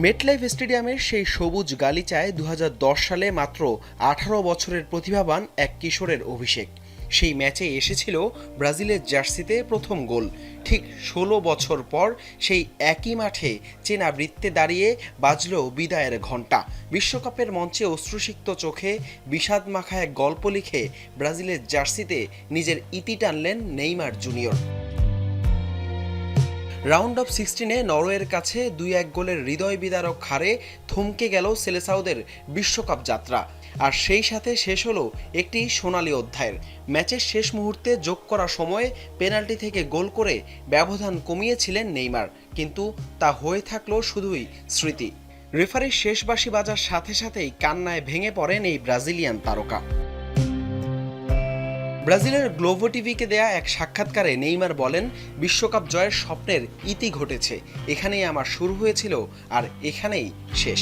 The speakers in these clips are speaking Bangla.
মেটলাইফ স্টেডিয়ামের সেই সবুজ গালিচায় ২০১০ সালে মাত্র ১৮ বছরের প্রতিভাবান এক কিশোরের অভিষেক। সেই ম্যাচে এসেছিল ব্রাজিলের জার্সিতে প্রথম গোল। ঠিক ১৬ বছর পর সেই একই মাঠে চেনা বৃত্তে দাঁড়িয়ে বাজল বিদায়ের ঘণ্টা। বিশ্বকাপের মঞ্চে অশ্রুসিক্ত চোখে বিষাদ মাখা এক গল্প লিখে ব্রাজিলের জার্সিতে নিজের ইতি টানলেন নেইমার জুনিয়র। রাউন্ড অফ 16-এ নরওয়ের কাছে ২-১ গোলের হৃদয় বিদারক হারে থমকে গেল সেলেসাওদের বিশ্বকাপ যাত্রা। আর সেই সাথে শেষ হলো একটি সোনালী অধ্যায়ের। ম্যাচের শেষ মুহূর্তে যোগ করা সময়ে পেনাল্টি থেকে গোল করে ব্যবধান কমিয়েছিলেন নেইমার, কিন্তু তা হয়ে থাকলো শুধুই স্মৃতি। রেফারির শেষ বাঁশি বাজার সাথে সাথেই কান্নায় ভেঙে পড়েন এই ব্রাজিলিয়ান তারকা। ব্রাজিলের গ্লোভো টিভিকে দেয়া এক সাক্ষাৎকারে নেইমার বলেন, বিশ্বকাপ জয়ের স্বপ্নের ইতি ঘটেছে। এখানেই আমার শুরু হয়েছিল আর এখানেই শেষ।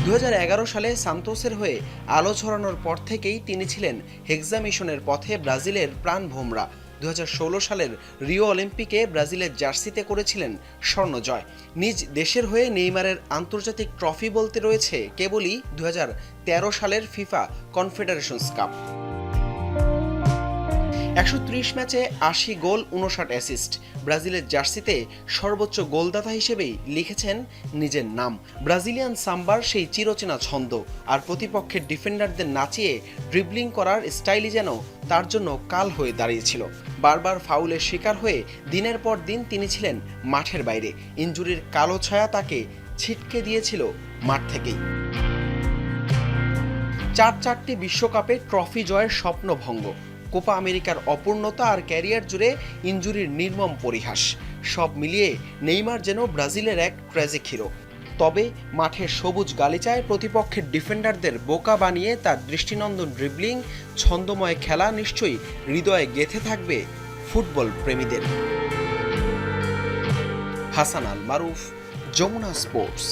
২০১১ সালে সান্তোসের হয়ে আলো ছড়ানোর পর থেকেই তিনি ছিলেন হেক্সা মিশনের পথে ব্রাজিলের প্রাণভোমরা। ২০১৬ সালের রিও অলিম্পিকে ব্রাজিলের জার্সিতে করেছিলেন স্বর্ণজয়। নিজ দেশের হয়ে নেইমারের আন্তর্জাতিক ট্রফি বলতে রয়েছে কেবলই ২০১৩ সালের ফিফা কনফেডারেশনস কাপ। ১৩০ ম্যাচে ৮০ গোল ৫৯ অ্যাসিস্ট। ব্রাজিলের জার্সিতে সর্বোচ্চ গোলদাতা হিসেবেই লিখেছেন নিজের নাম। ব্রাজিলিয়ান সাম্বার সেই চিরচেনা ছন্দ আর প্রতিপক্ষের ডিফেন্ডারদের নাচিয়ে ড্রিবলিং করার স্টাইলই যেন তার জন্য কাল হয়ে দাঁড়িয়েছিল। বারবার ফাউলের শিকার হয়ে দিনের পর দিন তিনি ছিলেন মাঠের বাইরে। ইনজুরির কালো ছায়া তাকে ছিটকে দিয়েছিল মাঠ থেকেই। ৪টি বিশ্বকাপে ট্রফি জয়ের স্বপ্নভঙ্গ, কোপা আমেরিকার অপূর্ণতা আর ক্যারিয়ার জুড়ে ইনজুরির নির্মম পরিহাস, সব মিলিয়ে নেইমার যেন ব্রাজিলের এক ট্র্যাজিক হিরো। তবে মাঠের সবুজ গালিচায় প্রতিপক্ষের ডিফেন্ডারদের বোকা বানিয়ে তার দৃষ্টিনন্দন ড্রিবলিং, ছন্দময় খেলা নিশ্চয়ই হৃদয়ে গেঁথে থাকবে ফুটবল প্রেমীদের। হাসান আল মারুফ, যমুনা স্পোর্টস।